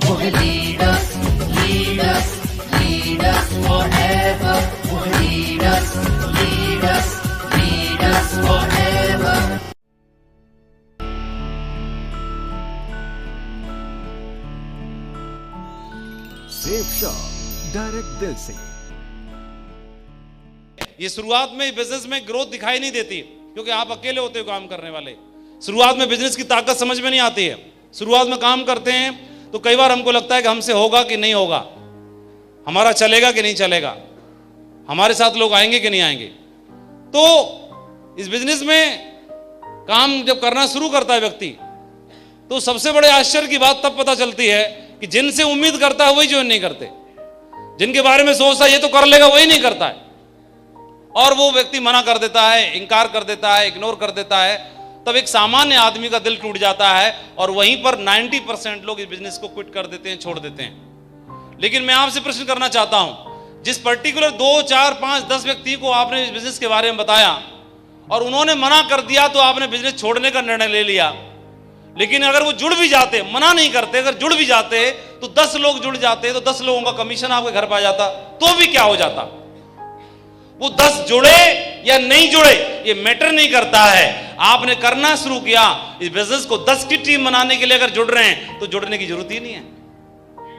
will lead us, lead us, lead us forever. Will lead us, lead us, lead us forever. Safe shop, direct दिल से। ये शुरुआत में business में growth दिखाई नहीं देती क्योंकि आप अकेले होते हो काम करने वाले। शुरुआत में बिजनेस की ताकत समझ में नहीं आती है। शुरुआत में काम करते हैं तो कई बार हमको लगता है कि हमसे होगा कि नहीं होगा, हमारा चलेगा कि नहीं चलेगा, हमारे साथ लोग आएंगे कि नहीं आएंगे। तो इस बिजनेस में काम जब करना शुरू करता है व्यक्ति तो सबसे बड़े आश्चर्य की बात तब पता चलती है कि जिनसे उम्मीद करता है वही ज्वाइन नहीं करते, जिनके बारे में सोचता है ये तो कर लेगा वही नहीं करता है, और वो व्यक्ति मना कर देता है, इनकार कर देता है, इग्नोर कर देता है। तब एक सामान्य आदमी का दिल टूट जाता है और वहीं पर 90% लोग इस बिजनेस को क्विट कर देते हैं, छोड़ देते हैं। लेकिन मैं आपसे प्रश्न करना चाहता हूं, जिस पर्टिकुलर 2, 4, 5, 10 व्यक्ति को आपने इस बिजनेस के बारे में बताया और उन्होंने मना कर दिया तो आपने बिजनेस छोड़ने का निर्णय ले लिया। लेकिन अगर वो जुड़ भी जाते, मना नहीं करते, अगर जुड़ भी जाते तो 10 लोग जुड़ जाते तो 10 लोगों का कमीशन आपके घर पर आ जाता, तो भी क्या हो जाता। वो 10 जुड़े या नहीं जुड़े ये मैटर नहीं करता है। आपने करना शुरू किया इस बिजनेस को 10 की टीम बनाने के लिए, अगर जुड़ रहे हैं तो जुड़ने की जरूरत ही नहीं है।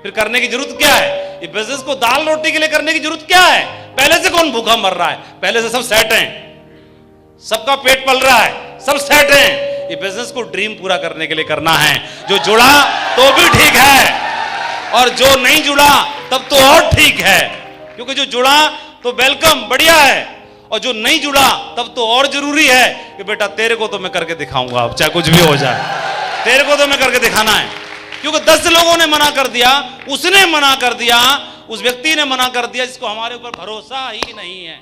फिर करने की जरूरत क्या है? ये बिजनेस को दाल रोटी के लिए करने की जरूरत क्या है? पहले से कौन भूखा मर रहा है? पहले से सब सेट हैं, सबका पेट पल रहा है, सब सेट हैं। ये बिजनेस को ड्रीम पूरा करने के लिए करना है। जो जुड़ा तो भी ठीक है और जो नहीं जुड़ा तब तो और ठीक है, क्योंकि जो जुड़ा तो वेलकम, बढ़िया है, और जो नहीं जुड़ा तब तो और जरूरी है कि बेटा तेरे को तो मैं करके दिखाऊंगा, अब चाहे कुछ भी हो जाए, तेरे को तो मैं करके दिखाना है। क्योंकि 10 लोगों ने मना कर दिया, उसने मना कर दिया, उस व्यक्ति ने मना कर दिया जिसको हमारे ऊपर भरोसा ही नहीं है।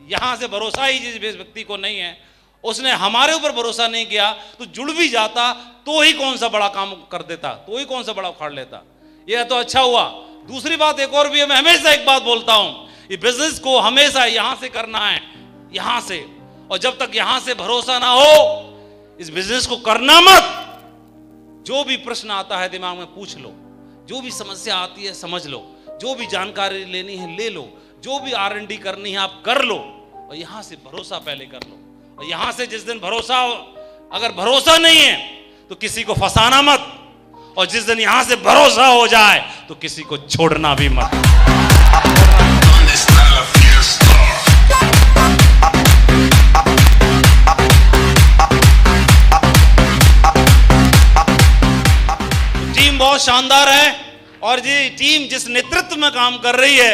यहां से भरोसा ही जिस व्यक्ति को नहीं है, उसने हमारे ऊपर भरोसा नहीं किया, तो जुड़ भी जाता तो ही कौन सा बड़ा काम कर देता, तो ही कौन सा बड़ा उखाड़ लेता। यह तो अच्छा हुआ। दूसरी बात एक और भी है, मैं हमेशा एक बात बोलता हूं, ये बिजनेस को हमेशा यहां से करना है, यहां से, और जब तक यहां से भरोसा ना हो इस बिजनेस को करना मत। जो भी प्रश्न आता है दिमाग में पूछ लो, जो भी समस्या आती है समझ लो, जो भी जानकारी लेनी है ले लो, जो भी R&D करनी है आप कर लो, और यहां से भरोसा पहले कर लो। और यहां से जिस दिन भरोसा, अगर भरोसा नहीं है तो किसी को फंसाना मत, और जिस दिन यहां से भरोसा हो जाए तो किसी को छोड़ना भी मत। टीम बहुत शानदार है और ये टीम जिस नेतृत्व में काम कर रही है,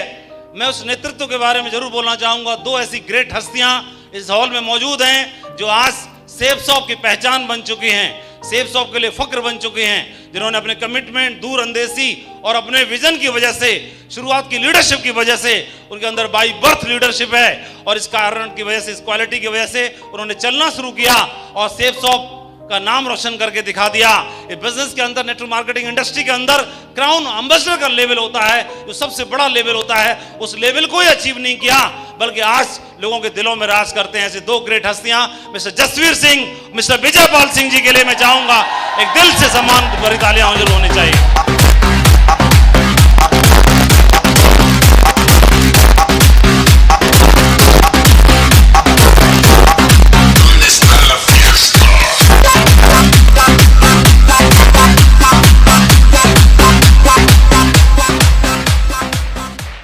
मैं उस नेतृत्व के बारे में जरूर बोलना चाहूंगा। 2 ऐसी ग्रेट हस्तियां इस हॉल में मौजूद हैं जो आज सेफ शॉप की पहचान बन चुकी हैं, सेफ शॉप के लिए फक्र बन चुके हैं, जिन्होंने अपने कमिटमेंट, दूरअंदेशी और अपने विजन की वजह से, शुरुआत की लीडरशिप की वजह से, उनके अंदर बाई बर्थ लीडरशिप है, और इस कारण की वजह से, इस क्वालिटी की वजह से उन्होंने चलना शुरू किया और सेफ शॉप का नाम रोशन करके दिखा दिया। ये बिजनेस के अंदर, नेटवर्क मार्केटिंग इंडस्ट्री के अंदर क्राउन एम्बेसडर का लेवल होता है, जो सबसे बड़ा लेवल होता है, उस लेवल को ही अचीव नहीं किया, बल्कि आज लोगों के दिलों में राज करते हैं ऐसे 2 ग्रेट हस्तियां, मिस्टर जसवीर सिंह, मिस्टर विजयपाल सिंह जी के लिए मैं चाहूंगा एक दिल से सम्मान भरी तालियां जरूर होनी चाहिए।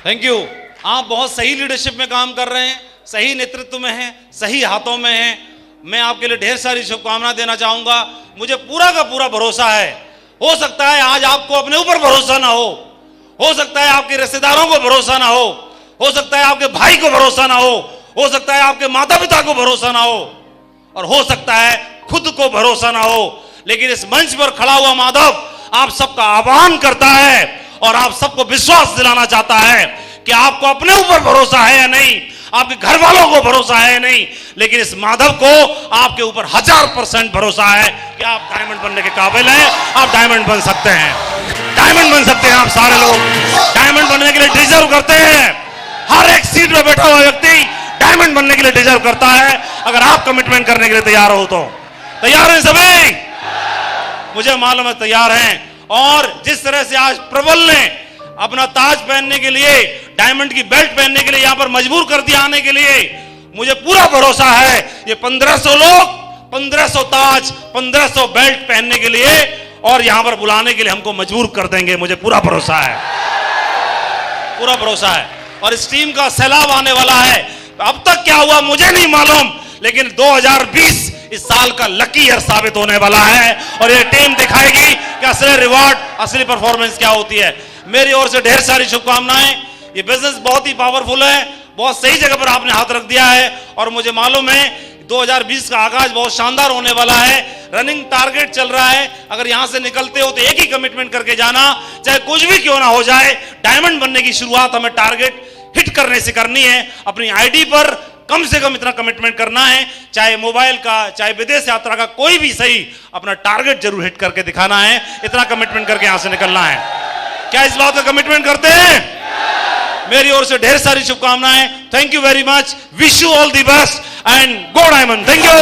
Thank you. आप बहुत सही लीडरशिप में काम कर रहे हैं, सही नेतृत्व में हैं, सही हाथों में हैं। मैं आपके लिए ढेर सारी शुभकामनाएं देना चाहूंगा। मुझे पूरा का पूरा भरोसा है। हो सकता है आज आपको अपने ऊपर भरोसा ना हो सकता है आपके रिश्तेदारों को भरोसा ना हो सकता है आपके भाई को भरोसा ना हो सकता है आपके माता पिता को भरोसा ना हो, और हो सकता है खुद को भरोसा ना हो। लेकिन इस मंच पर खड़ा हुआ माधव आप सबका आह्वान करता है और आप सबको विश्वास दिलाना चाहता है कि आपको अपने ऊपर भरोसा है या नहीं, आपके घर वालों को भरोसा है या नहीं, लेकिन इस माधव को आपके ऊपर 1000% भरोसा है कि आप डायमंड बनने के काबिल हैं, आप डायमंड बन सकते हैं, डायमंड बन सकते हैं। आप सारे लोग डायमंड बनने के लिए डिजर्व करते हैं। हर एक सीट में बैठा हुआ व्यक्ति डायमंड बनने के लिए डिजर्व करता है, अगर आप कमिटमेंट करने के लिए तैयार हो तो। तैयार हैं सभी? मुझे मालूम है तैयार हैं, और जिस तरह से आज प्रबल ने अपना ताज पहनने के लिए, डायमंड की बेल्ट पहनने के लिए यहां पर मजबूर कर दिया आने के लिए, मुझे पूरा भरोसा है ये 1500 लोग 1500 ताज 1500 बेल्ट पहनने के लिए और यहां पर बुलाने के लिए हमको मजबूर कर देंगे। मुझे पूरा भरोसा है, पूरा भरोसा है। और इस टीम का सैलाब आने वाला है। अब तक क्या हुआ मुझे नहीं मालूम, लेकिन 2020 इस साल का लकी ईयर साबित होने वाला है और ये टीम दिखाएगी कि असली रिवॉर्ड, असली परफॉर्मेंस क्या होती है। मेरी ओर से ढेर सारी शुभकामनाएं। ये बिजनेस बहुत ही पावरफुल है, बहुत सही जगह पर आपने हाथ रख दिया है और मुझे मालूम है 2020 का आगाज बहुत शानदार होने वाला है। रनिंग टारगेट चल रहा है, अगर यहां से निकलते हो तो एक ही कमिटमेंट करके जाना, चाहे कुछ भी क्यों ना हो जाए, डायमंड बनने की शुरुआत हमें टारगेट हिट करने से करनी है। अपनी आईडी पर कम से कम इतना कमिटमेंट करना है, चाहे मोबाइल का, चाहे विदेश यात्रा का, कोई भी सही, अपना टारगेट जरूर हिट करके दिखाना है। इतना कमिटमेंट करके यहां से निकलना है। क्या इस बात का कमिटमेंट करते हैं? मेरी ओर से ढेर सारी शुभकामनाएं। Thank you very much, wish you all the best and go diamond. Thank you.